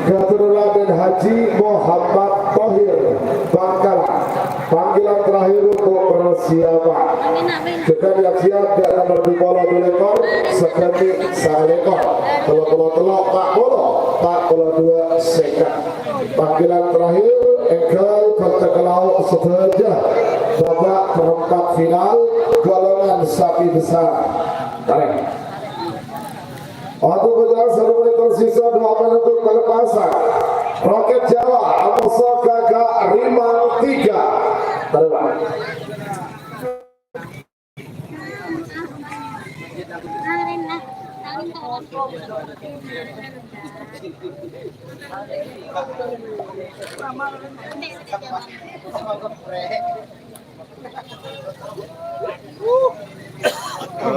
Raden Haji Muhammad Thohir Bangkalan. Panggilan terakhir untuk persiapan. Kita siap dan nomor di bola 2 ekor, sekali ekor. Telok Pak Bola 2 second. Panggilan terakhir engkel Kontekelau Seteja. Babak perempat final golongan sapi besar. Tarik. Untuk berjalan 1 menit tersisa 2 menit untuk pelepasan. Roket Jawa Amoso Gagak Rimang 3. Terbang.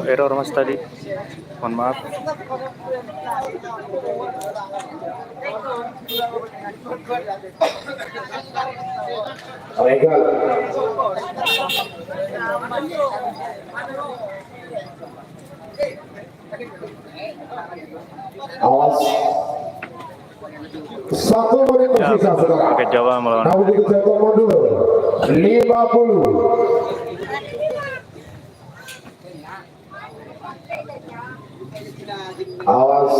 Error mas tadi, mohon maaf. Legal. Awas. 1 menit tersisa sekarang. Roket Jawa melawan. Namun itu jatuh mundur 50. Awas.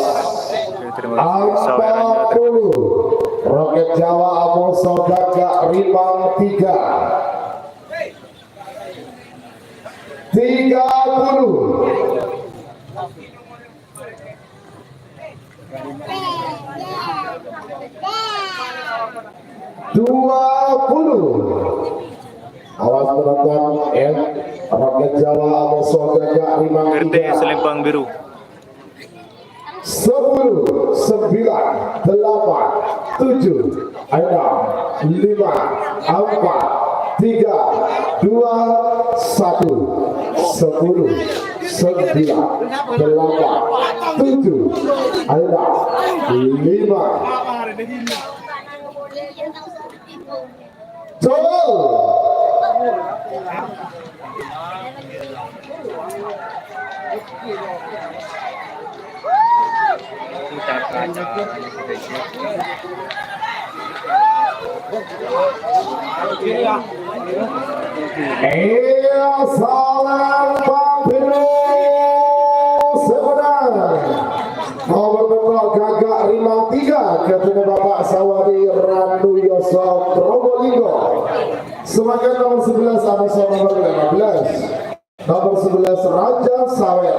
Terima kasih. Sawerannya 40. Roket Jawa Amoso Gagak Rimang 3. 30. Awas penonton ya. Roket Jawa Amoso Gagak Rimang 3. RT Selempang Biru. 10, 9, 8, 7, 6, 5, 4, 3, 2, 1. 10, 9, 8, 7, 6, 5. Salam Biru sebenarnya nomor betul Gagak Rimang 3 ketemu Bapak Sawadi Randu Yosok Probolinggo. Semakin nomor 11 Amoso nomor 15. Nomor 11 Raja Sawer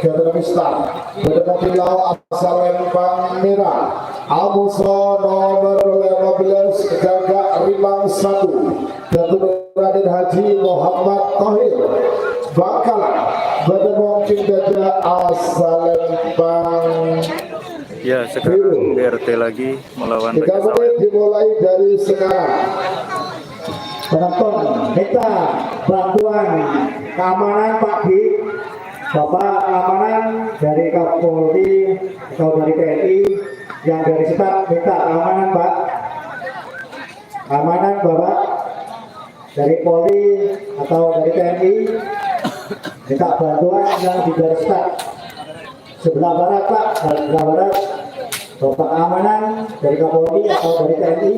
Kedua Mistar Kedua Pilau asal Lempang Merah. Amoso nomor 15 Gagak Rimang 1 Kedua Raden Haji Muhammad Thohir Bangkalan. Bedemong Dada asal Lempang. Ya, sekarang BRT lagi melawan 3 menit dimulai dari sekarang. Penonton minta bantuan keamanan Pak G, Bapak keamanan dari Kapolri atau dari TNI yang dari staf minta keamanan Pak, keamanan Bapak dari Polri atau dari TNI minta bantuan yang di garis staf sebelah barat Pak, sebelah barat. Bapak keamanan dari Kapolri atau dari TNI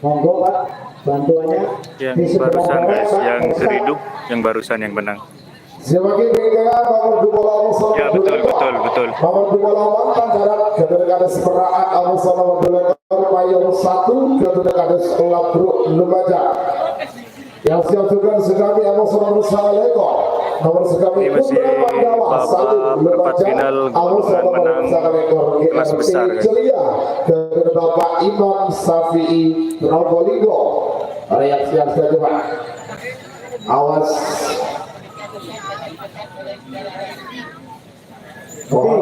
monggo Pak bantuannya yang di sebelah barusan barat, guys, Pak, yang garis staf. terhidup, yang barusan yang menang. Sebagai bingkai nomor 2 Amoso Ya, betul. nomor 2 mantan darat Kedua Kades Peraan Amoso nomor 2 Payung 1 Kedua Kades Labruk Lumajang. Yang siap juga sekali Amoso nomor 1 ekor. Nomor sekali Ini masih babak perempat final golongan menang kelas besar guys. Celia dari Bapak Imam Safi'i Probolinggo. Reaksi yang saja Pak. Awas. Oke,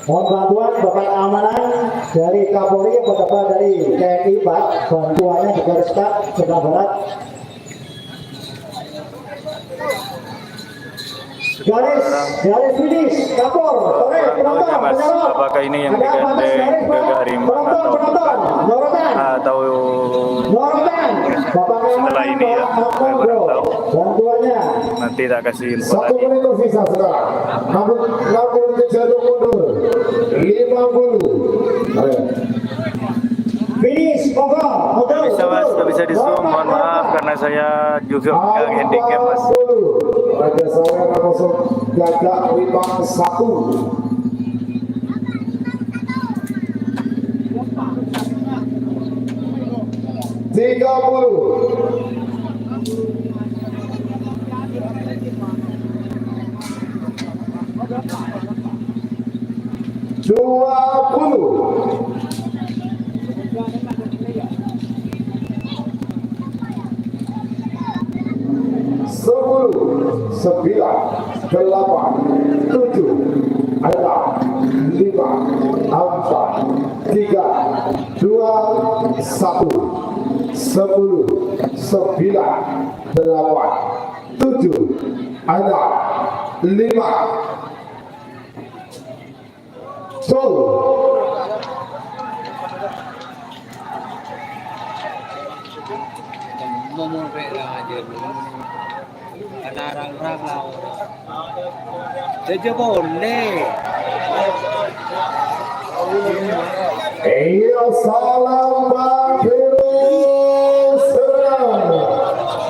mohon bantuan Bapak keamanan dari Kapolri atau Bapak dari TNI Pak, bantuannya di garis staf sebelah barat. Garis finish, Kapol, sore, penonton, Mas, penyorot. apakah ini yang Ada batas digandeng garis, Pak. Gagak Rimang Penonton, nyorotan. atau Nyorotan, Bapak keamanan, setelah ini ya, Pak, saya kurang tahu. bantuannya. Nanti tak kasih info 1 lagi. menit tersisa sekarang. Namun jatuh mundur 50. Ayo. Nggak bisa mas, nggak bisa di zoom, mohon maaf karena saya juga pegang handicap mas. Raja Saleh nomor gagak 51. Tiga puluh, 20, 10, 9, 8, 7, 6, 5, 4, 3, 2, 1. 10, 9, 8, 7, 6, 5. ngomong kayak aja ada orang-orang lawan dia boleh Iya salam Bang Firus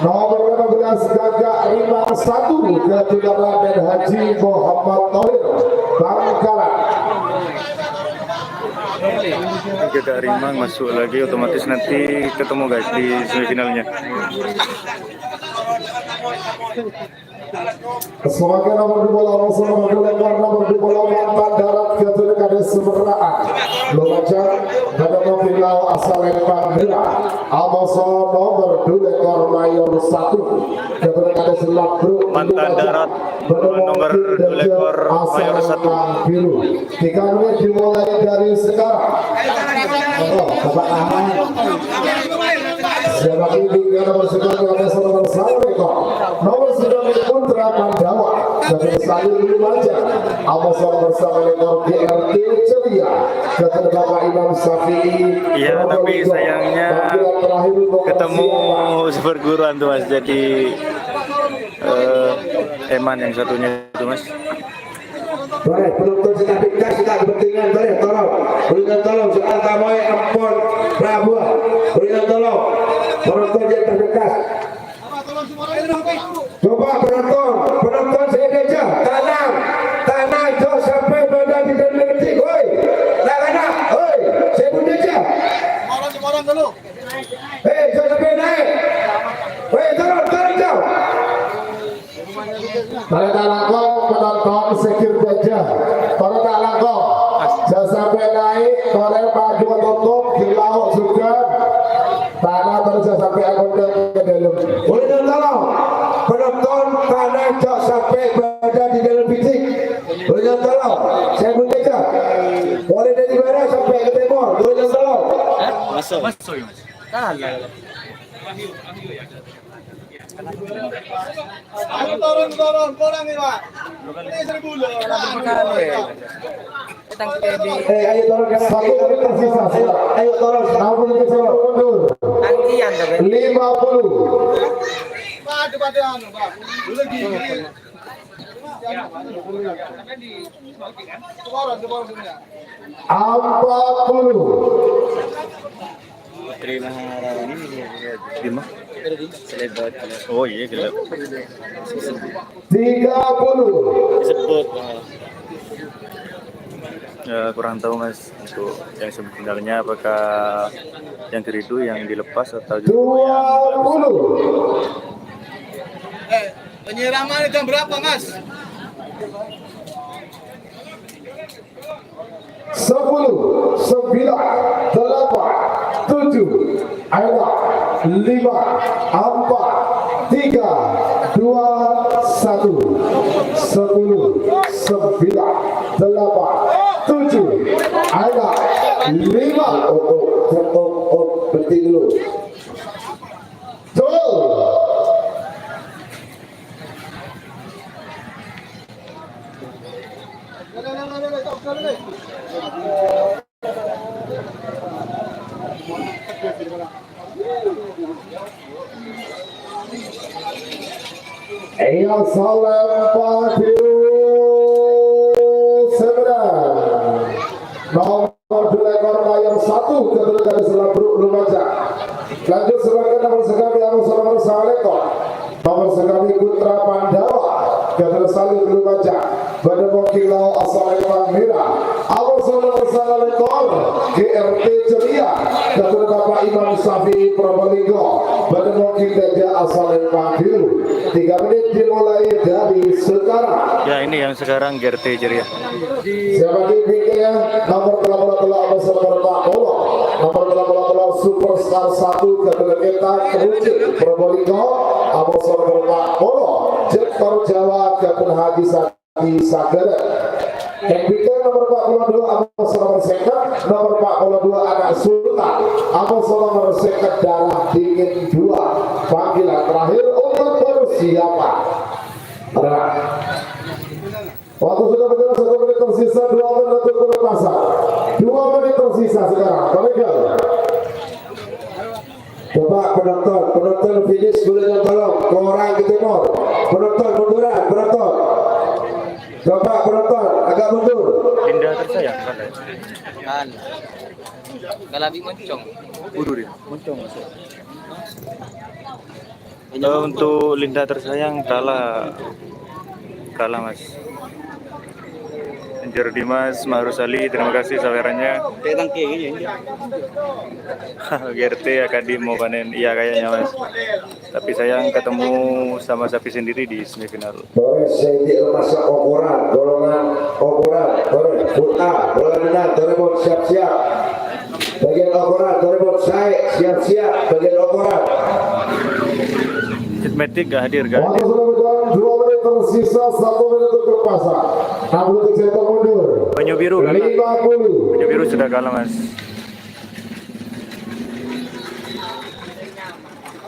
nomor 15 gagak 51 ketika Raden Haji Muhammad Thohir Bangkalan. Gagak Rimang masuk lagi, otomatis nanti ketemu guys di semifinalnya. Sebagai nomor 2 langsung nomor 2 mantan darat ketua Kades Semeraan Lumajang dan nomor final asal Panggila Amoso nomor 2 ekor mayor 1 ketua Kades Labruk Mantan darat nomor 2 ekor mayor 1. biru. 3 menit dimulai dari sekarang. Bapak Ahmad siapa ini nomor 9 Kades nomor 1 ekor nomor 9 Putra Pandawa dari Salim Lumajang Amoso bersama ekor GRT Ceria ketua Bapak Imam Syafi'i. Iya, tapi sayangnya ketemu seperguruan tuh mas, jadi Eman yang satunya itu mas. Boleh, penonton sudah pingkas, sudah kepentingan, boleh, tolong. Berikan tolong, soal tamoy ampun Prabu. Berikan tolong, penonton yang terdekat. Coba penonton saya aja, tanah jauh sampai badan tidak mengerti, woi. Tanah, woi, saya pun aja. Orang dulu. Jauh sampai naik. Woi, turun jauh. Para talangkong penonton sekir gajah, para talangkong jangan sampai naik, korel padu tutup di laut juga, tanah terus jangan sampai akuntan ke dalam. Boleh tolong penonton tanah jangan sampai berada di dalam fisik. Boleh tolong, saya pun aja. Boleh dari barat sampai ke timur. Boleh tolong. Masuk mas. Turun, kurang nih Pak. Ini 1000 loh. Ayo tolong satu menit tersisa. Ayo tolong. Namun kita mundur. 50. Pak, depan anu, Pak. Dulu gini. Turun sini ya. 40. Terima kasih. Oh iya gelap. 30. Disebut. Ya, kurang tahu mas untuk yang sebenarnya apakah yang keridu yang dilepas atau juga yang 20. Penyiraman jam berapa, Mas? 10, 9, 8, 7, 6, 5, 4, 3, 2, 1. 10, 9, 8, 7, 6, 5. Berhenti dulu. Betul. Iya salam Padiu Semedan nomor 2 ekor mayor 1 Ketua Gadis Labruk Lumajang. Lanjut silakan nomor sekali Assalamualaikum. Nomor sekali Putra Pandawa Ketua Salib Lumajang. Pada Mokilau Assalamualaikum Merah. Assalamualaikum GRT Ceria Ketua Bapak Imam Syafi'i Probolinggo. Pada Mokil Gajah Assalamualaikum Biru. 3 menit dimulai dari sekarang. Ya, ini yang sekarang GRT Ceria. Siapa giginya? Nomor 88 bersama Pak Polo. Nomor 88 Superstar 1 Ketua kita Kerucik Probolinggo. Bersama Pak Polo. Jektor Jawa Ketua Haji Sati Sagara. Yang bikin nomor 42 Abang Nomor Sekat. Nomor 42 Anak Sultan. Abang Nomor Sekat Darah Dingin 2. Panggilan terakhir untuk baru siapa? Waktu sudah berjalan 1 menit tersisa, 2 menit untuk pelepasan. 2 menit tersisa sekarang. Kolegal. Coba penonton finish boleh tolong ke orang ke timur. Penonton munduran, penonton. Coba penonton agak mundur. Linda tersayang kan? Kan. Kalabi moncong. Udah dia. Moncong masuk. Untuk Linda tersayang kalah Mas. Anjir Dimas Mahrus Ali, terima kasih sawerannya. Kayak tangki ini ya. GRT Akadim mau panen, iya kayaknya Mas. Tapi sayang ketemu sama sapi sendiri di semifinal. Boleh saya masa ukuran, golongan ukuran, boleh A, boleh benar, boleh siap-siap. Bagian ukuran, boleh saya siap-siap, bagian ukuran. Hitmatic gak hadir kan? Waktu sudah berjalan 2 menit tersisa, 1 menit untuk berpasan. 60 detik mundur. Banyu Biru kalah. 50. Banyu Biru sudah kalah Mas.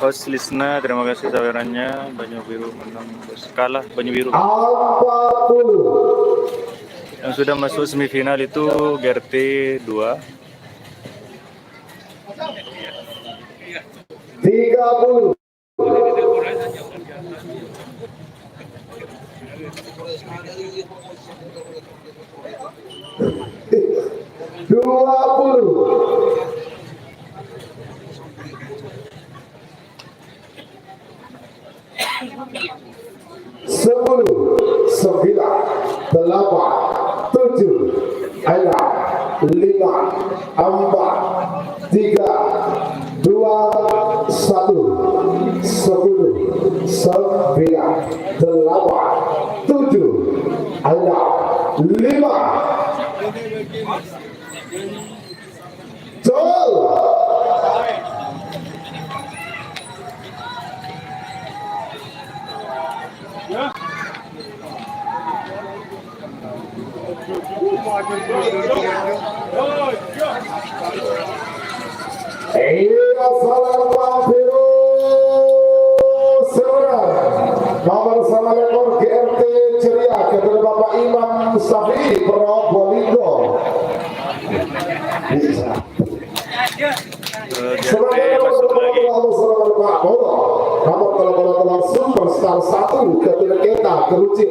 Host Lisna, terima kasih sawerannya. Banyu Biru menang, kalah Banyu Biru. 40. Yang sudah masuk semifinal itu GRT 2. 30. Dua puluh. Sepuluh, 9, 8, 7, 6, 5, 4, 3, 2, 1, 10, 9, 8, 7, 6, 5. Jol. Assalamualaikum nomor Assalamualaikum GRT Ceria kepada Bapak Imam Syafi'i Probolinggo. Nomor telah Superstar 1 kepada kita Kerucik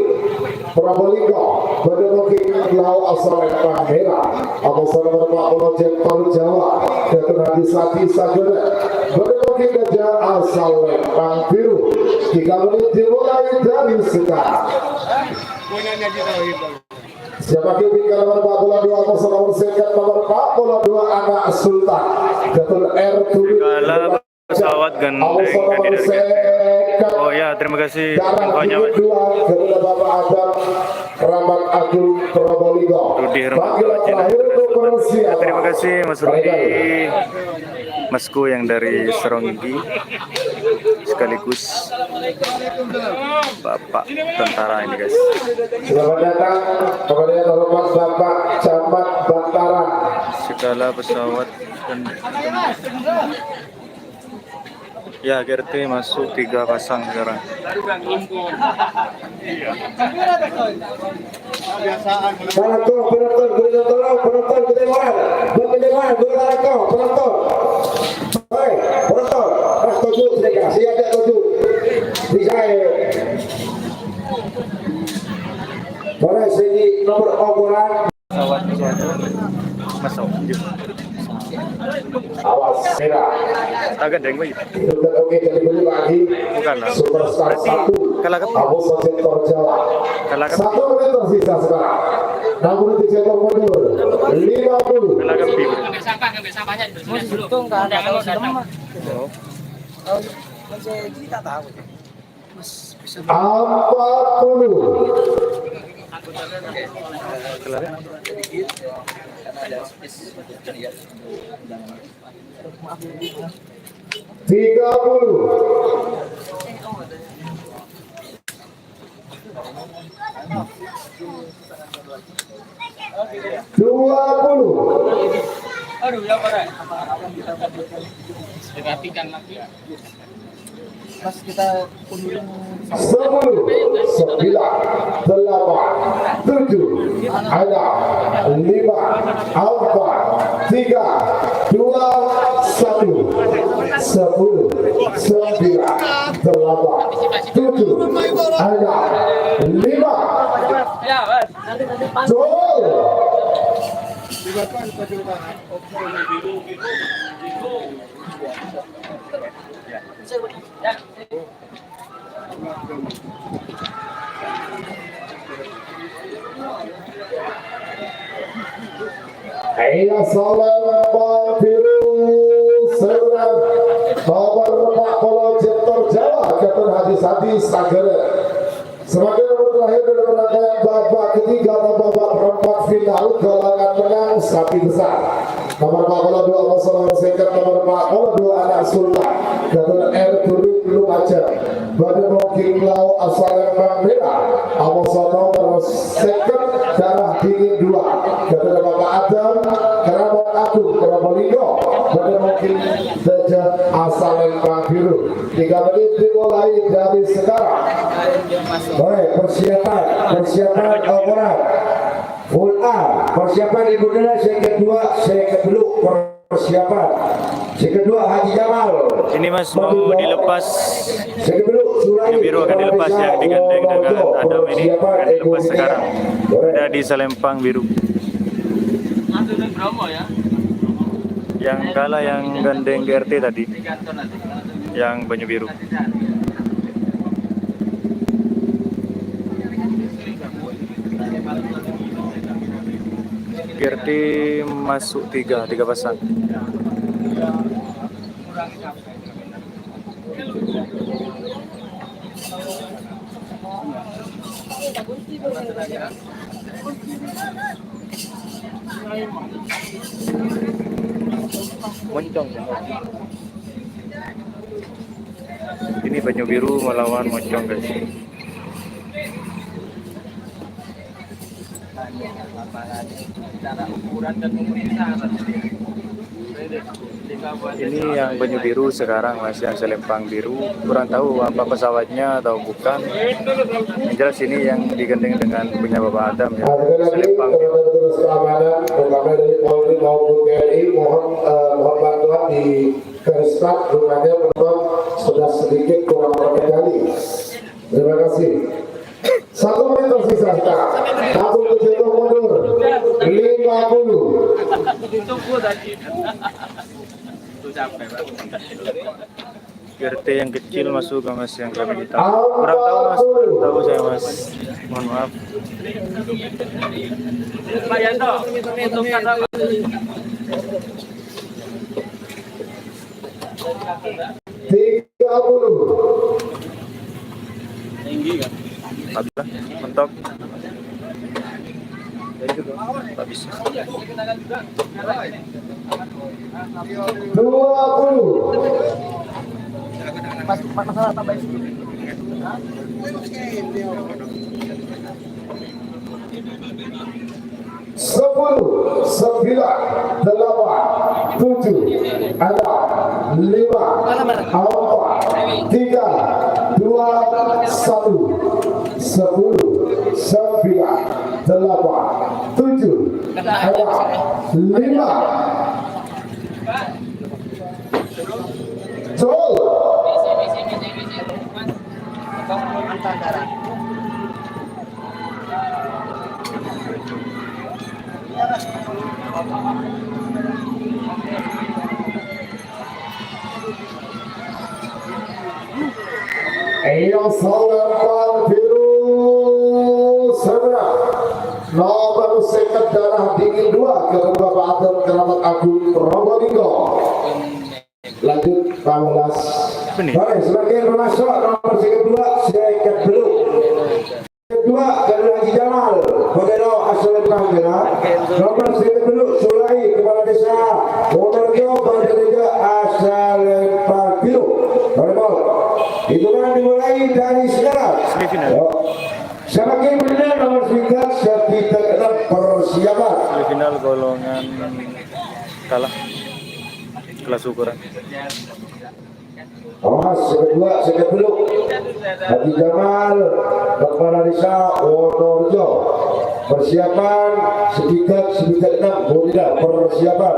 Probolinggo. Pada mungkin Lau Assalamualaikum Merah. Assalamualaikum Pak Jektor Jawa kepada Haji Sati Sagara. Pada mungkin Gajah Assalamualaikum Biru. 3 menit dimulai dari sekarang. Siapa kini nomor 42 nomor sekat nomor 42 Anak Sultan Ketua R7 pesawat gandeng oh ya, terima kasih infonya Mas. Kepada Bapak Adam Rahmat Agung Probolinggo. Rudi terima kasih Mas Rudi, Masku yang dari Seronggi, sekaligus Bapak tentara ini guys. Selamat datang kepada yang hormat Bapak Camat Bantaran. Segala pesawat dan ya GRT masuk 3 pasang sekarang. Boleh segi nomor ukuran Pesawat masuk. Awas merah. Agak deng boy. Sudah oke jadi dulu lagi. Bukan lah. Superstar Berarti 1 kalah ke- Abu Sektor Jawa. Kalah ke- 1 menit tersisa sekarang. Namun di sektor mundur 50. Kalah ke biru. Untung kan ada tahu sama. Oh. Kita tahu. 40. Kalah ke- 30. Dua puluh. Aduh, ya pada. Perhatikan lagi. Pas kita 10, 9, 8, 7, 6, 5, 4, 3, 2, 1. Sepuluh, 9, 8, 7, 6, 5. Ya, Mas. Jol. Iya salam biru serang nomor 40 Jeptor Jawa Kapten Hadis Sagara. Sebagai nomor terakhir dalam rangkaian babak ketiga atau babak perempat final kalangan menang sapi besar. Nomor 42 Masalah Sekat, nomor 42 Anak Sultan Kapten R. Turik Lumajar Badan Mungkin Lau Asal Lembang Merah Amosono nomor Sekat Darah Dingin 2 Kapten Bapak Adam Kerabat Agung Kerabolino Badan Mungkin Dajah Asal Lembang Biru. 3 menit dimulai dari sekarang. Baik, persiapan orang full A, persiapan Ibu Nela, saya kedua persiapan, saya kedua Haji Jamal. Ini Mas mau dilepas. Saya kedua Yang biru akan dilepas, yang digandeng dengan Adam ini akan dilepas sekarang. Ada di Salempang biru. Yang kalah yang gandeng GRT tadi, yang Banyu Biru. GRT masuk tiga pasang. Moncong. Ini Banyu Biru melawan Moncong guys. Ini yang Banyu Biru sekarang Mas, yang Selempang biru kurang tahu apa pesawatnya atau bukan. Yang jelas ini yang digandeng dengan punya Bapak Adam ya. Selempang biru. Petugas keamanan terutama dari Polri maupun TNI mohon bantuan di Keristat rumahnya memang sudah sedikit kurang terkendali. Terima kasih. 1 menit tersisa sekarang. Satu kejadian mundur 50. GRT yang kecil masuk ke Mas, yang kami tahu. Kurang tahu Mas, kurang tahu saya Mas. Mohon maaf. Pak Yanto, untuk kata 30. Habis lah, mentok. Habis. 20. masalah tambah itu. 10, 9, 8, 7, 6, 5, 4, 3, 2, 1. Sepuluh, 9, 8, 7, 6, 5. Jol. Yang selempang biru sebelah nomor second darah dingin 2 ke Bapak Adel Keramat Agung Probolinggo. Lanjut 15. Baik, sebagai pemasok nomor second 2 second blue. Kedua dari Haji Jamal Kodeno asal Pangkena. Nomor second blue Sulai Kepala Desa Wonorejo Banjarnegara asal Pangkena. Itu kan dimulai dari sekarang. Sebagai pemenang nomor 9 sekitar 6 persiapan. Semifinal golongan kalah kelas ukuran. Awas kedua dulu. Haji Jamal Kepala Desa Wonorejo. Persiapan sekitar 6 tidak persiapan.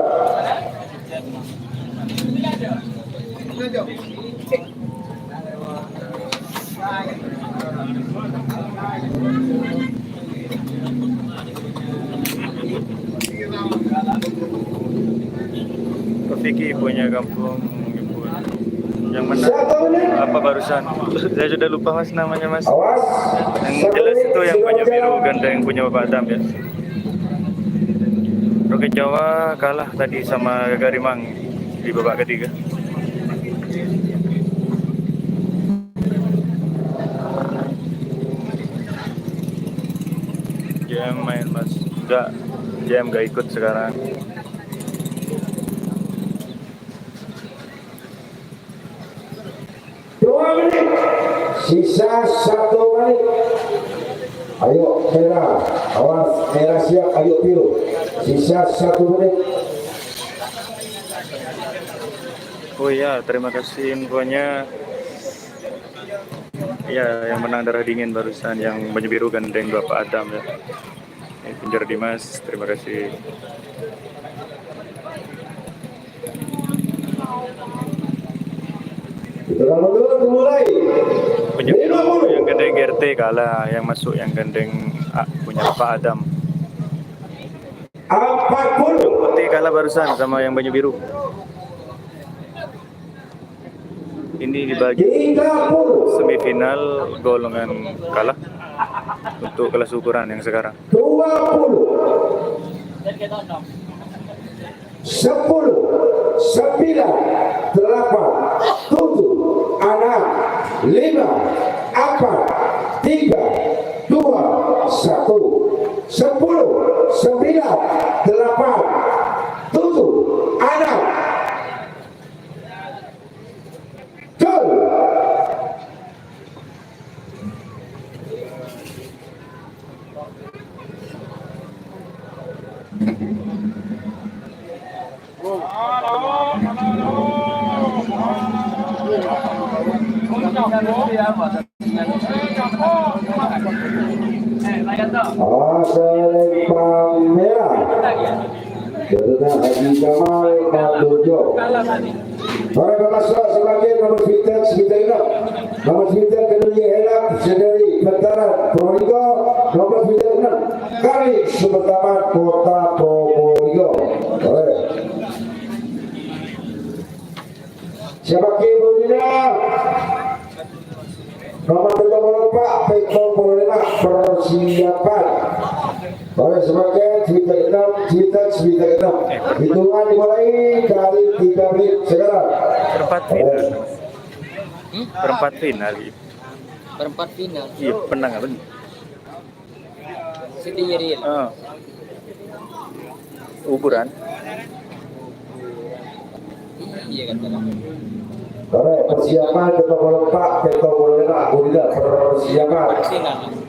Vicky punya kampung ibu. Yang mana? Apa barusan? Saya sudah lupa mas namanya mas. Awas. Yang jelas itu yang punya biru ganda yang punya Bapak Adam ya. Roket Jawa kalah tadi sama Garimang di babak ketiga. JM main mas, enggak, JM enggak ikut sekarang. Sisa 1 menit. Ayo merah, awas merah siap, ayo biru. Sisa 1 menit. Oh iya, terima kasih infonya. Ya, yang menang darah dingin barusan yang baju biru gandeng Bapak Adam ya. Pinjar Dimas, terima kasih. Mulai. Baju biru yang gandeng GRT kalah, yang masuk yang gandeng punya Bapak Adam. 40. Putih kalah barusan sama yang baju biru. Ini dibagi 30. semifinal golongan kalah untuk kelas ukuran yang sekarang. 20. 10, 9, 8, 7, 6, 5, 4, 3, 2, 1. Sepuluh, 9, 8, 7, 6. Gol. Selempang merah Garuda Haji Jamal Kambojo. Para pemasok sebagai nomor vintage Bintang nomor vintage kedua Helak Sedari Veteran Probolinggo nomor vintage 6 kali pertama Kota Probolinggo. Sebagai pemenang nomor 24 Peko Polena persiapan. Oleh sebagai Twitter 6 hitungan dimulai dari 3 menit sekarang. Perempat final. Perempat final. Iya, menang apa nih? Siti Yeril. Ukuran. Iya kan. Oleh persiapan Peko Polena Polena persiapan. Final.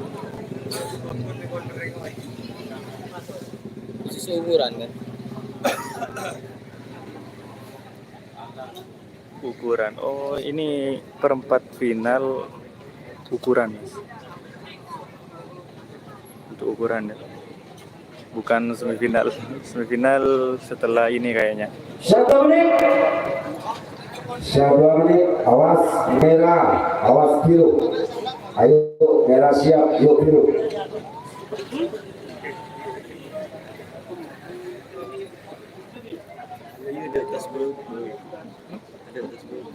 Ukuran kan. Ukuran. Oh, ini perempat final ukuran, Mas. Untuk ukuran ya. Bukan semifinal. Semifinal setelah ini kayaknya. 1 menit. 2 menit. Awas merah, awas biru. Ayo merah siap, yuk biru. Di atas bro. Ada atas bro.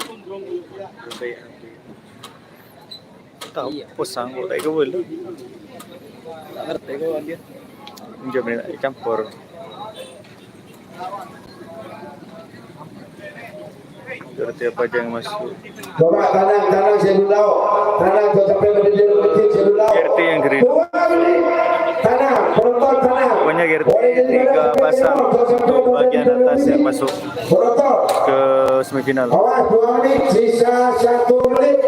tahu pusang kok kayak boleh. Ngerti kok dia. Jamin campur. Berarti apa aja yang masuk? Coba tanang saya dulu tahu. Tanang kau sampai berdiri kecil saya dulu tahu. RT yang gede. 2 menit. Tanang, penonton tanang. Pokoknya RT 3 pasang untuk bagian atas yang masuk Penonton. ke semifinal. Awas 2 menit, sisa 1 menit.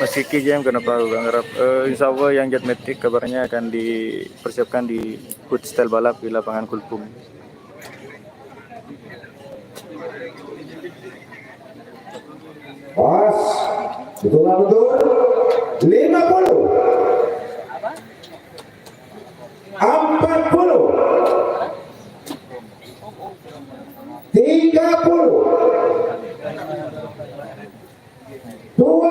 Meski Kijam kenapa aku gak ngerap. Insya Allah yang Jetmatic kabarnya akan dipersiapkan di Hood Style Balap di lapangan Kulpum. Pas, betul. 50, 40, 30, 20,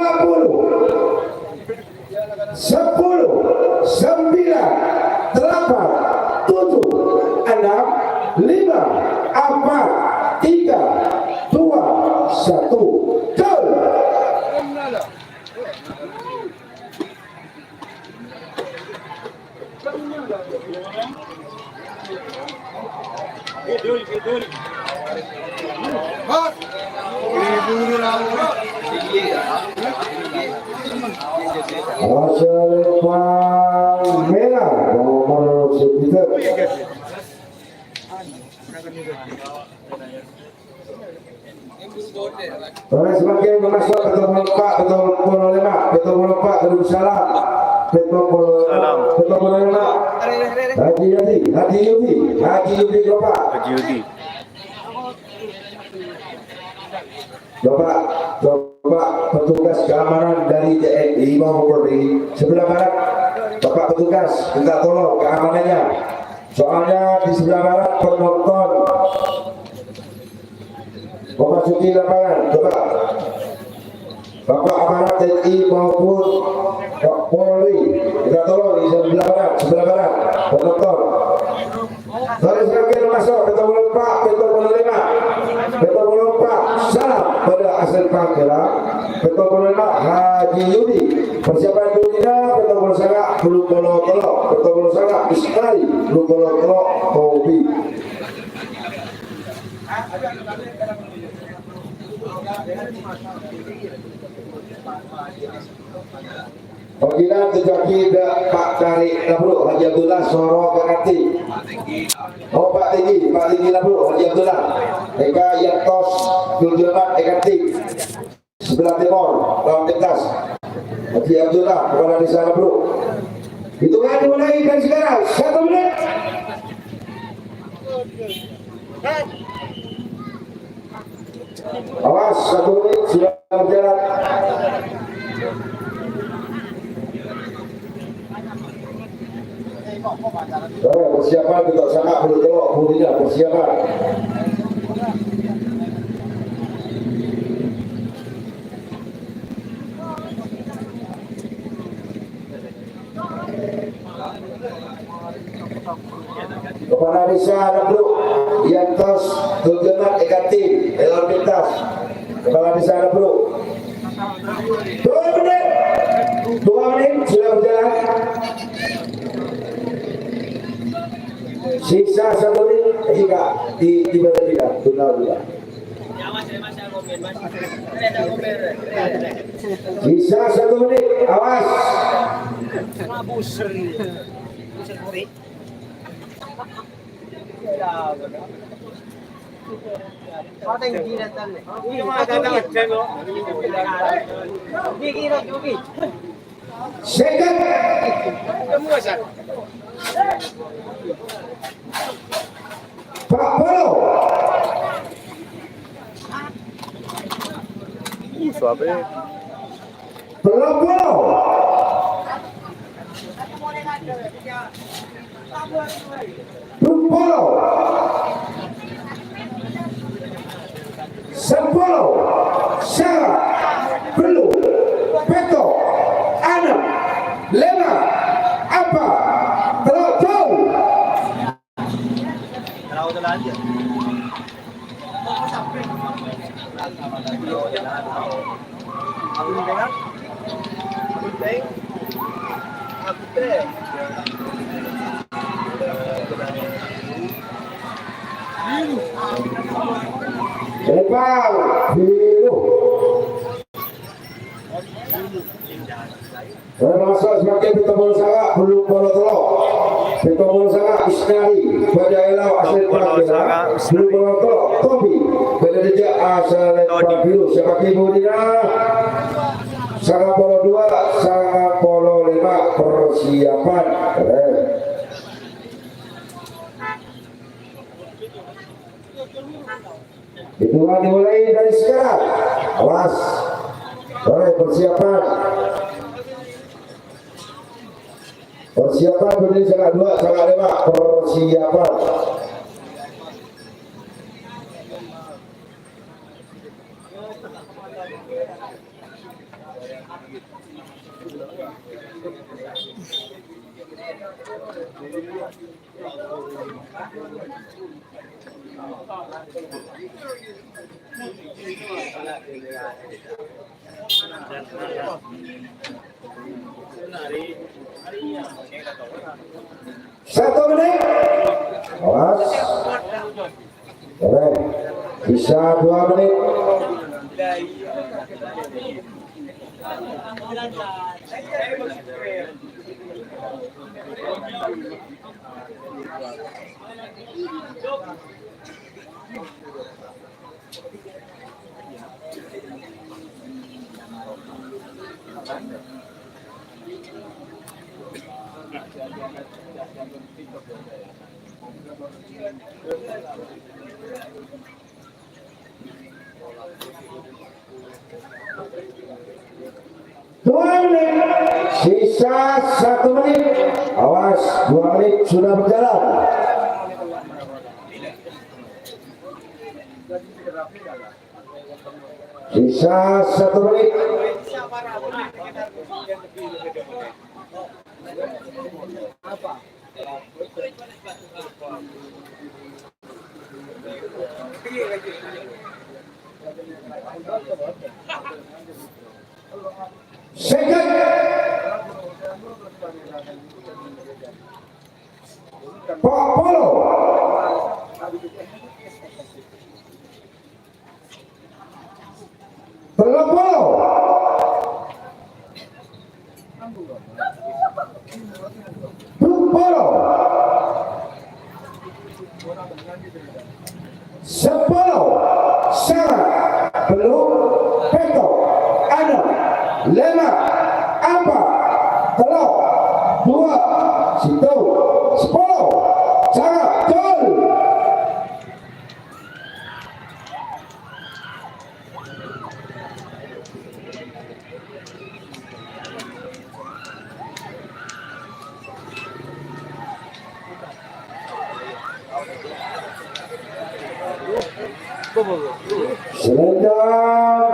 10, 9, 8, 7, 6, 5, 4, 3, 2, 1. Mas. Buru lang. Selempang merah nomor 9. Sebagai memasuk betul melompat betul puluh lima betul melompat betul salam betul puluh lima Haji Yudi coba Haji Yudi. coba petugas keamanan dari TNI Polri sebelah barat. Bapak petugas minta tolong keamanannya, soalnya di sebelah barat penonton memasuki lapangan. Coba Bapak aparat TNI maupun Polri minta tolong di sebelah barat penonton. Dari sebagian masuk betul melompat betul melompat salam pada asal panggilan betul melompat Haji Yudi. Persiapan dunia betul melosakak belum bolong-bolong betul melosakak istri belum bolong-bolong hobi. Panggilan terjadi Pak dari Nabru Haji Abdullah Soro Ganti. Oh Pak Tinggi Nabru Haji Abdullah. Eka Yantos Juljumat Ganti. Sebelah timur lawan Tegas. Haji Abdullah kepala desa Nabru. Hitungan dimulai dari sekarang 1 menit. Awas 1 menit sudah berjalan. Persiapan untuk sangat belum kemudian persiapan. Kepala desa Nabru Yantos Tuljamat Ekati lalu lintas. Kepala desa Nabru 2 menit sudah berjalan. Sisa 1 menit jika di mana tidak benar. Sisa 1 menit, awas. Second. Pak Polo. Suabe. Belum Polo. Polo. 10 syarat perlu peto anak lema apa terlalu Selempang biru. Termasuk sebagai pitobol sangat belum bola telok. Pitobol sangat Isnari pada elau asal Panggilan belum bola telok. Tobi pada jejak asal Panggilan sebagai budina. Sangat bola 2, sangat bola 5 persiapan. Hitungan dimulai dari sekarang. Awas. Oleh persiapan. Persiapan berdiri sangat 2, sangat 5 persiapan. Satu menit. Awas. Boleh. Bisa 2 menit. Sisa 1 menit. Awas, 2 menit sudah berjalan. Sisa 1 menit. Second. Polo. Polo. Polo. 10. Sangat belum peto. 6, 5, 4, 3, 2, 1, 10. Sangat gol. Selendang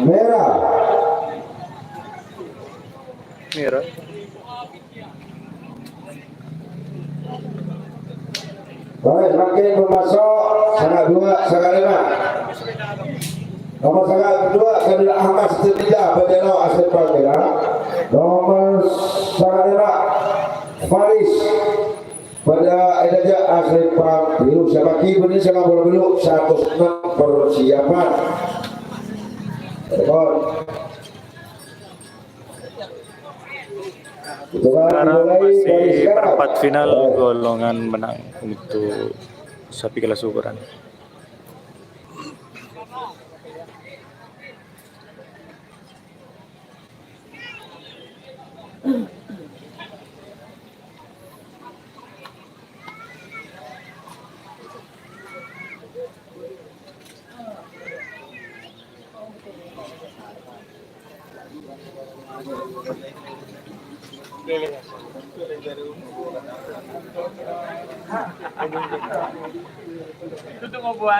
merah. Merah. Baik, makin memasuk sangat 2, sangat 5. Nomor sangat kedua Kadil Ahmad Setia Bendera Asal Panggilan. Nomor sangat 5 Faris pada Edaja Asal Panggilan. Siapa kiper ini sangat bola beluk 106 persiapan. Rekor. Sekarang masih perempat final golongan menang untuk sapi kelas ukuran.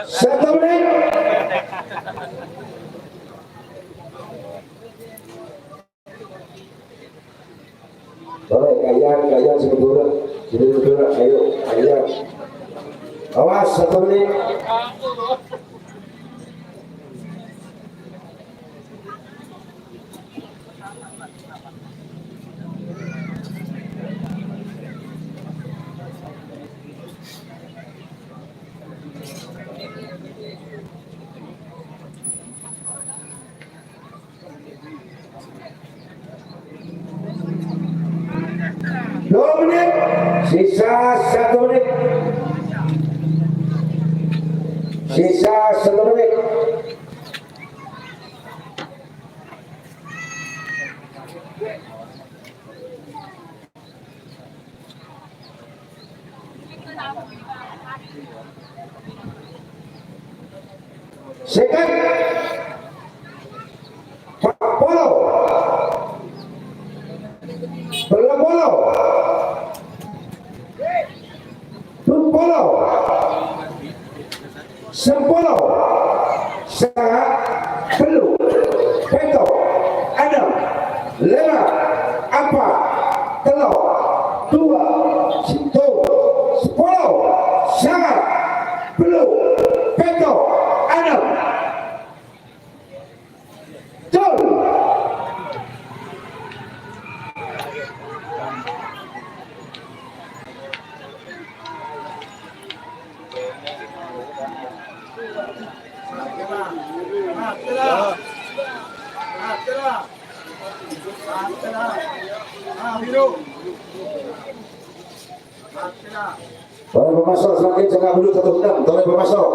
Satu menit. Boleh, kalian sebetulnya, ayo, kalian. Awas, 1 menit. Sisa 1 menit. Sisa 1 menit. Second. Pak Polo. Belum Polo. Polo. Sempolo. Sangat belum. Peto. Enam. Lima. Apa. Telur. 2. Situ. 10. Sangat belum. Peto. Enam. Jol. Boleh pemasok semakin sangat dulu 106. Boleh pemasok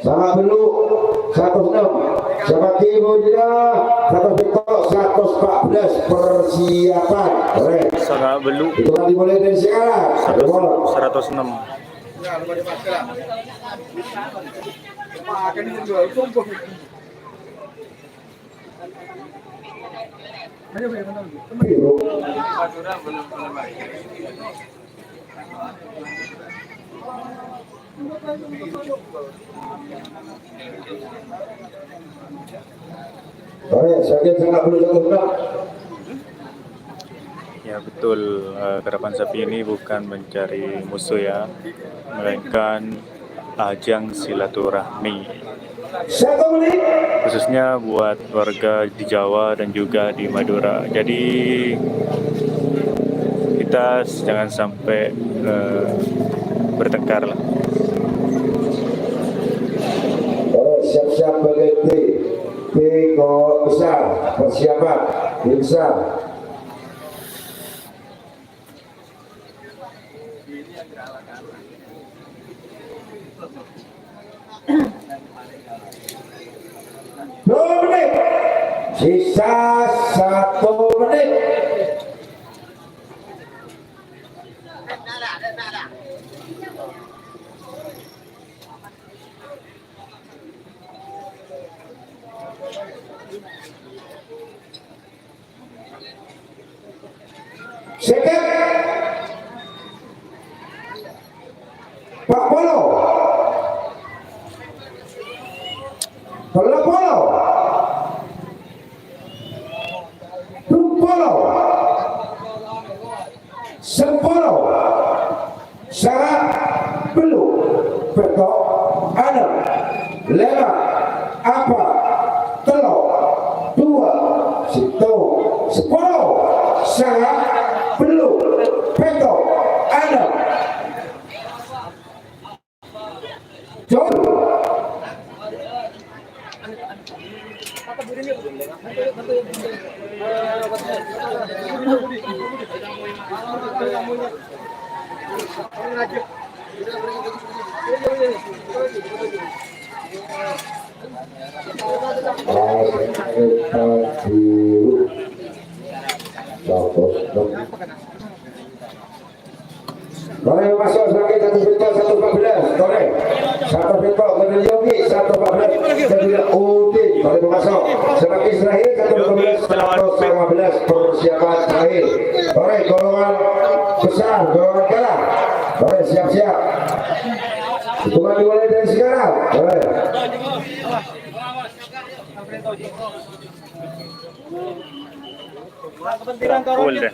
sangat dulu 106. Semakin mulia 114 persiapan. Boleh. Sangat belum Itu kan dimulai dari sekarang. 106. Biru. Boleh, semakin sangat dulu 106. Ya betul, Karapan Sapi ini bukan mencari musuh ya, melainkan ajang silaturahmi, 1 menit. khususnya buat warga di Jawa dan juga di Madura. Jadi kita jangan sampai bertengkar lah. Siap-siap bagi P. P kok besar. Persiapan. P besar. Dua menit. Sisa 1 menit. Second. Pak Polo. Polo. Polo. Sempolo. Syarat belum. Petok. Enam. Lima. Apa. Telur. 2. Situ. 10. Syarat belum. Petok. Enam. Jol. Boleh masuk sebagai 1 boleh 1 dari Yogi 114 dan juga Udin boleh masuk sebagai terakhir 115 persiapan terakhir. Boleh golongan besar, golongan kalah. Boleh siap-siap. Hitungan dimulai dari sekarang. Boleh. Full deh.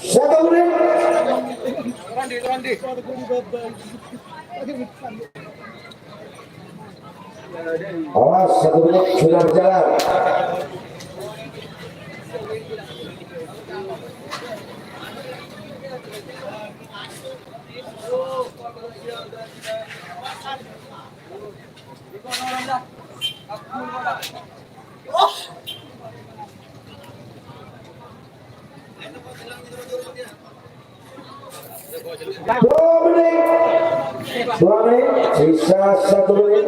Satu menit. Awas, 1 menit sudah berjalan. Dua menit, sisa 1 menit.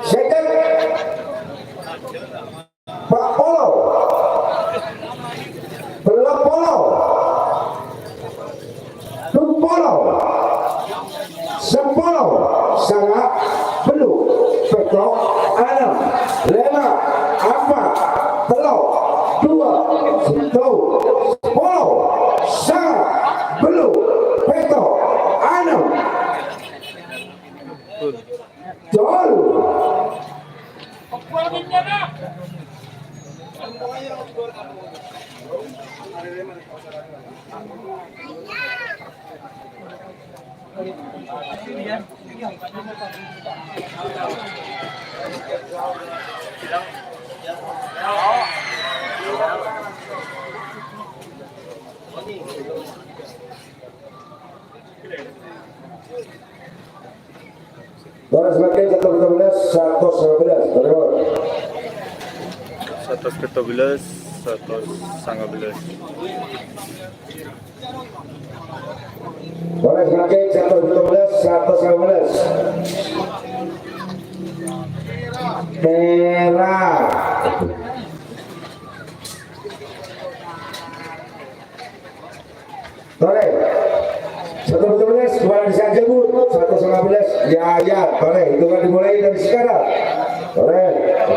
Second, Pak Polo, Belum Polo, Tung Polo, Sempolo, Sangat, Belum, Petrok, 6, 5, 4, 3, 2, 1, Polo, Sangat, Belum, Petrok, 6, Jol. Bola semakin 1-15, 1-19, terus. 1-15, 1-19. Bola semakin 1-15, 1-19. Merah. Boleh. 1-15, bola bisa jemput. 1-19, ya, boleh. Itu kan dimulai dari sekarang. Boleh,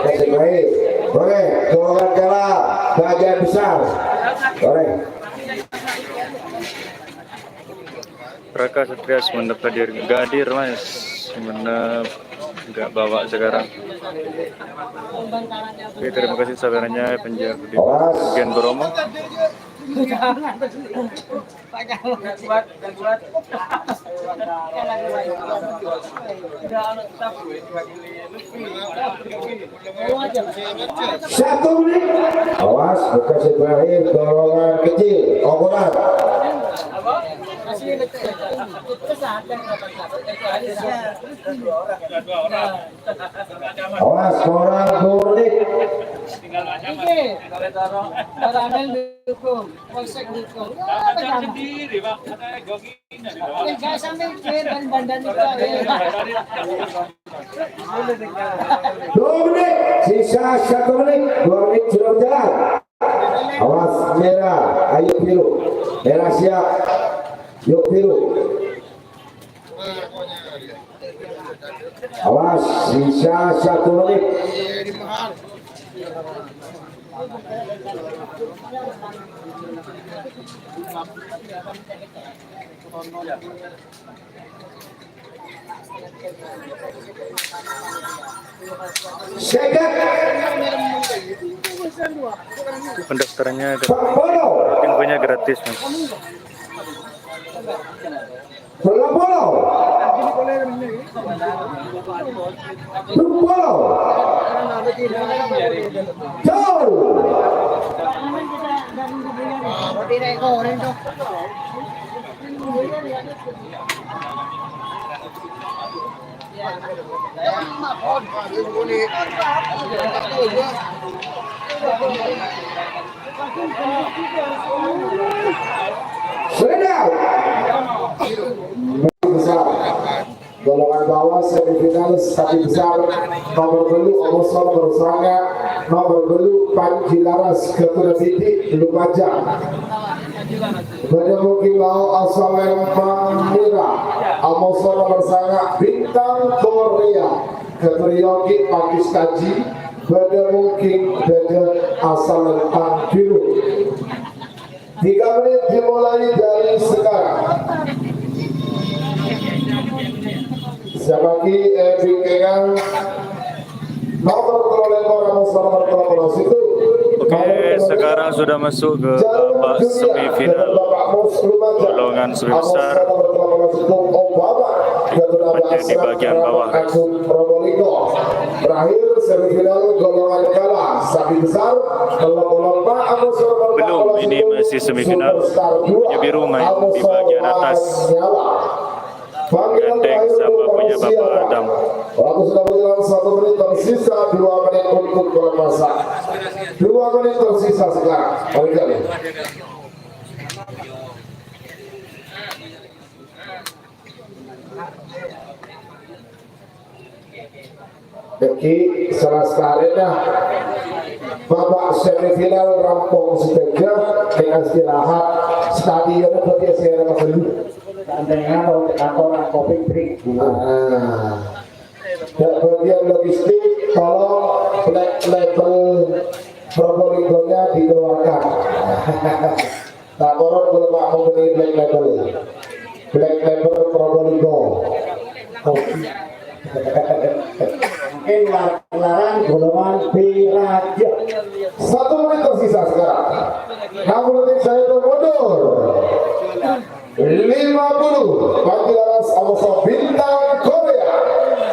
kasih baik. Boleh, golongan kalah bagian besar. Boleh. Raka Satrias mendapat diri Gadir Mas nggak bawa sekarang. Oke, terima kasih saudaranya penjara di Gen Bromo. Satu menit. Awas, bekas Ibrahim golongan kecil, omongan. Awas, moral burnik. Dua menit, sisa 1 menit, 2 menit sudah berjalan. Awas merah, ayo biru, merah siap, yuk biru. Awas, sisa 1 menit. Second, Pendaftarannya Polo, infonya gratis Mas. Polo, Polo, Jol. Sudah. Besar. Golongan bawah semifinalis tapi besar nomor belu Omosol bersama nomor belu Panji Laras Ketua Titik Lumajang. Menemuki mau asal Lempang Merah Omosol bersama Bintang Korea Ketua Yogi Pakistaji. Menemuki beda asal Lempang Biru 3 menit dimulai dari sekarang. Siapaki Bingkengan nomor kolektor nomor kolektor itu. Oke, sekarang sudah masuk ke babak semifinal golongan sebesar menjadi bagian bawah. Terakhir semifinal golongan kala sapi besar Belum, ini masih semifinal. Punya biru main di bagian atas. Gandeng sama punya Bapak Adam. Waktu sudah berjalan 1 menit tersisa 2 menit untuk pelepasan. 2 menit tersisa sekarang. Mari kali. Oke, selesainya babak semifinal rampung seteja dengan istirahat stadion berarti saya ada dulu. Seandainya mau ke kantor kopi break. Dan bagian logistik tolong black label Probolinggo-nya dikeluarkan. Tak koron kalau Pak mau beli black label Probolinggo. Mungkin larang golongan B Raja. 1 menit tersisa sekarang. 6 menit saya mundur. 50 bagi Laras Amoso Bintang Korea.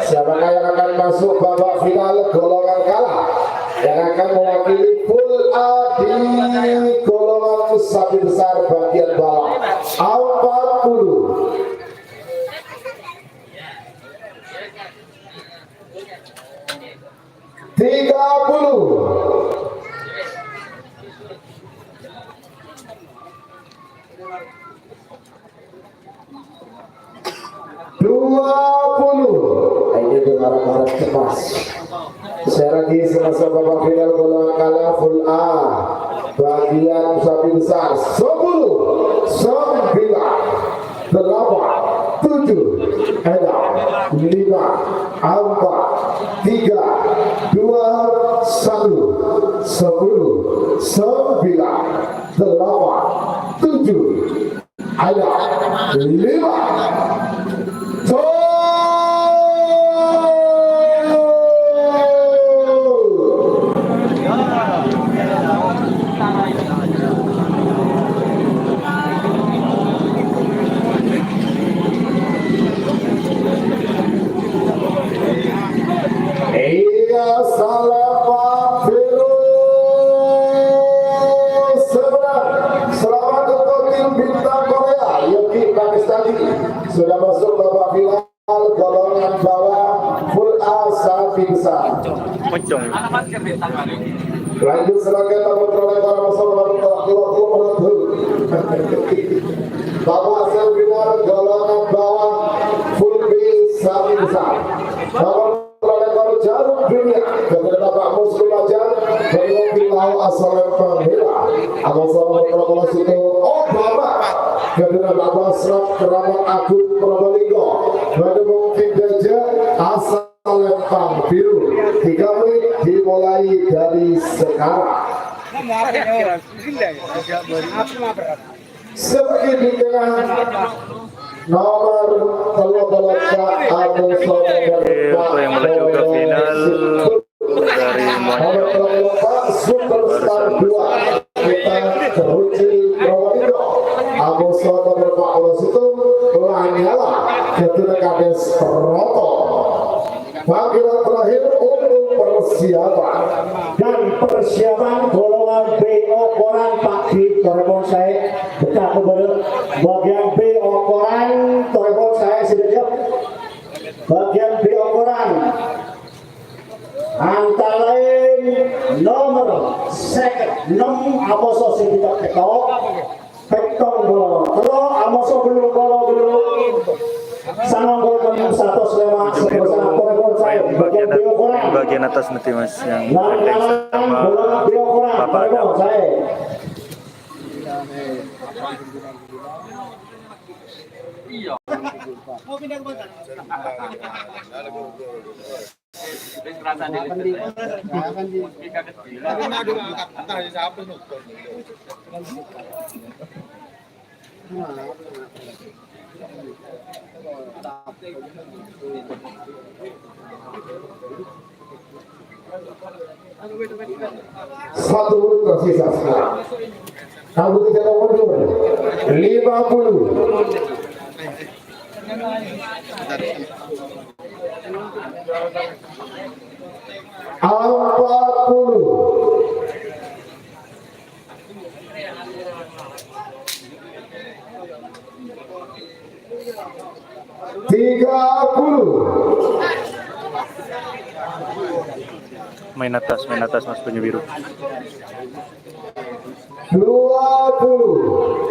Siapakah yang akan masuk babak final golongan kalah yang akan mewakili full A di golongan sapi besar bagian bawah 40. Tiga puluh. 20. Ini dengan marah cemas. Saya lagi semasa babak final golongan kalah full A bagian sapi besar 10, 9, 8, 7, 6, 5, 4, 3, 2, 1, 10, 9, 8, 7, ada 5. Iya, salah Pak Firuz. Selamat untuk tim Bintang Korea. Yogi Pakistani sudah masuk babak final golongan bawah full A sapi besar. Pocong. Lanjut sebagai tamu kolektor masalah babak semifinal golongan bawah full B sapi besar. Jarum dunia kepada Bapak Muslim Ajar dari Lau Asal Pembela Amal Protokol Situ Bapak kepada Bapak Serat Keramat Agung Probolinggo pada mungkin saja asal lempang biru 3 menit dimulai dari sekarang. Sebagai di tengah nomor Untuk yang melaju ke final dari Muanya Superstar 2 kita teruji Probolinggo Amoso nomor 40 itu Lanyala ketika Kades Roto panggilan terakhir untuk persiapan Dan persiapan golongan BO Koran Pak di Torebon saya dekat kepada bagian BO Koran Torebon saya sudah siap. Bagian BO Koran antara lain nomor 6 Amoso Sibita Ketok Petong Bolo Terus Amoso belum Bolo belum sama golongan 105 sebesar Torebon saya bagian BO Koran bagian atas nanti mas yang sama Bapak Adam. Satu menit tersisa sekarang. Kalau tidak mundur 50. Empat puluh. Tiga puluh. Main atas Mas Penyu Biru. 20.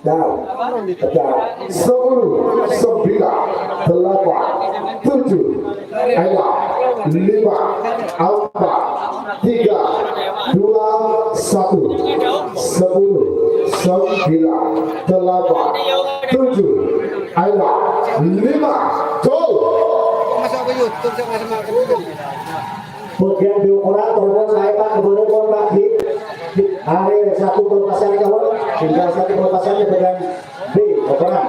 Down. 10, 9, 8, 7, 6, 5, 4, 3, 2, 1. 10, 9, 8, 7, 5, go! Masuk ke YouTube sama-sama Bagian diukuran telepon saya Pak kemudian mohon Pak di hari satu pelepasan kawan tinggal satu pelepasannya dengan B ukuran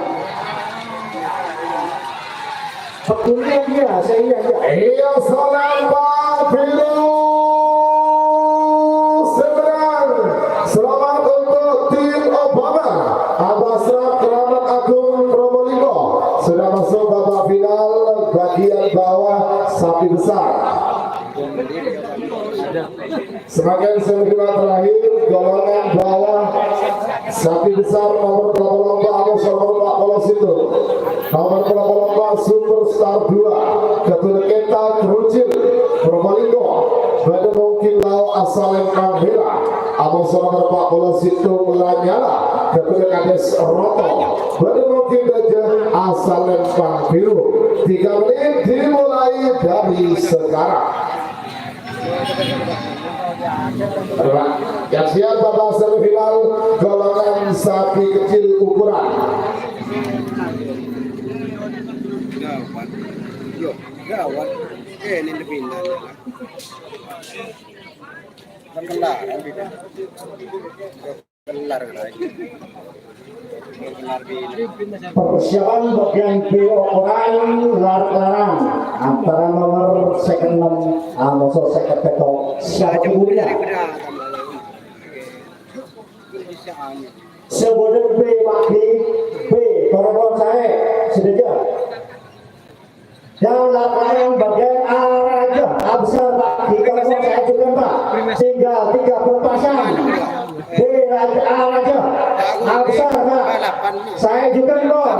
sebetulnya dia saya Iya selamat biru seberang. Selamat untuk tim Obama Abasra Keramat Agung Probolinggo sudah masuk babak final bagian bawah sapi besar. Semakin semifinal terakhir golongan bawah sapi besar nomor berapa lomba Agus nomor 4 polos itu nomor berapa lomba Superstar 2 Ketul Keta Kerucil Probolinggo Badan Mungkin Lau asal Lempang Merah Agus nomor 4 polos itu Lanyala Ketul Kades Roto Badan Mungkin Gajah asal Lempang Biru 3 menit dimulai dari sekarang. Yang siap babak semifinal golongan sapi kecil ukuran. Gawat. Ini lebih indah. Kelar lagi. persiapan bagian B ukuran larang antara nomor second 6 nomor second petok siapa kemudian sebelum B Pakdi B telepon saya sedaja dan lapangan bagian A Raja Absar Pakdi telepon saya juga Pak tinggal 3 perpasan B Raja A Raja Absar Pak saya juga Pak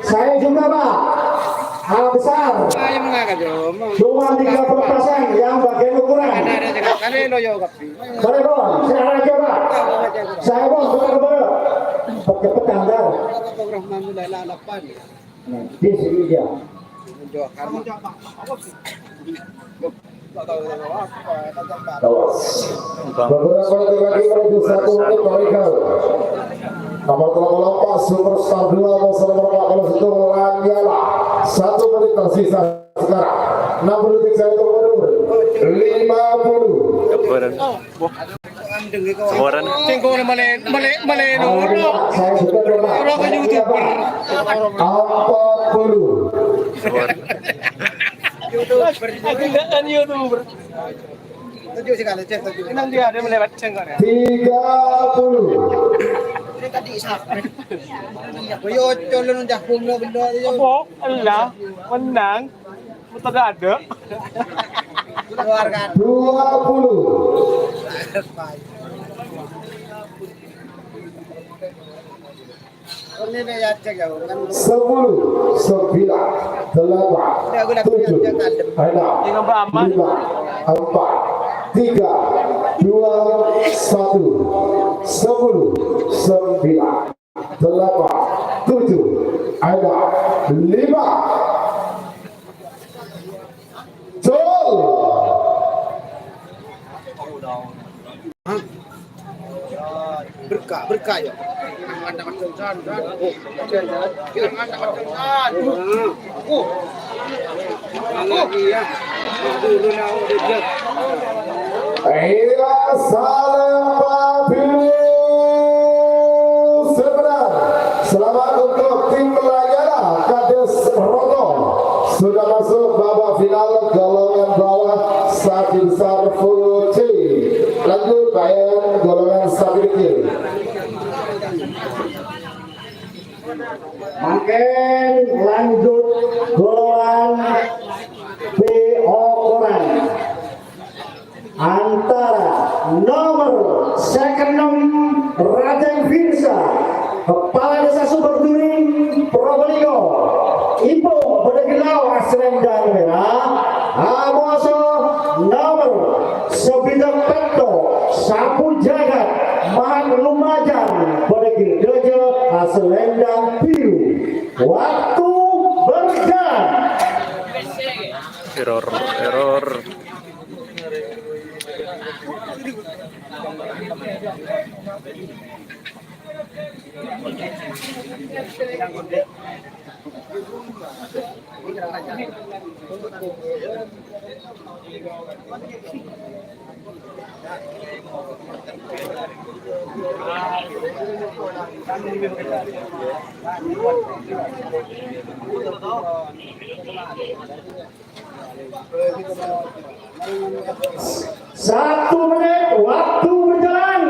saya juga Pak A besar cuma 3 perpasan yang bagian ukuran boleh Bang saya Raja Pak saya Bang sudah kembali pakai petanggal di sini dia Beberapa detik lagi menuju 1 menit Torikal. Nomor lomba Superstar 2 nomor 4 kalau itu Lanyala 1 menit tersisa sekarang 60 detik saya untuk mundur 50. Semoran. saya sudah Orang ke YouTuber. 40. YouTuber. YouTuber. Tujuh sekali cek tujuh. Enam dia ada melewat cengkar ya. 30. Ini tadi siapa? Boyo colon dah benda benda dia. Apa? Allah, menang. Betul ada. Keluarkan. 20. Ini dia ya cek ya kan. 10, 9, 8, 7, 6, 5, 4, 3, 2, 1. Sepuluh, 9, 8, 7, 5. Jol. Berkah ya. Anda macam kan. Oh, Anda macam kan. Oh. Lagi ya. Inilah Salembang Biru sebenarnya. Selamat untuk tim Lagana Kades Roto sudah masuk babak final golongan bawah sapi besar full C. Lanjut Bayan golongan sapi kecil. Makin lanjut golongan PO Koran antara nomor second Raden Firsa Kepala Desa Sumberturi Probolinggo Ibu Bodegilau Selendang Merah Amoso nomor Sebidang Pento Sapu Jagat Mahat Lumajang Bodegil Dojo Selendang Biru. Waktu berjalan. Error. Satu menit waktu berjalan.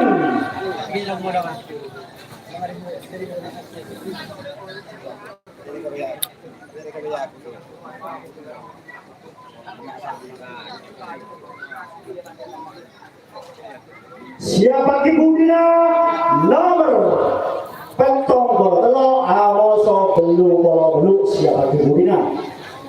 Siapa Ibu Dina?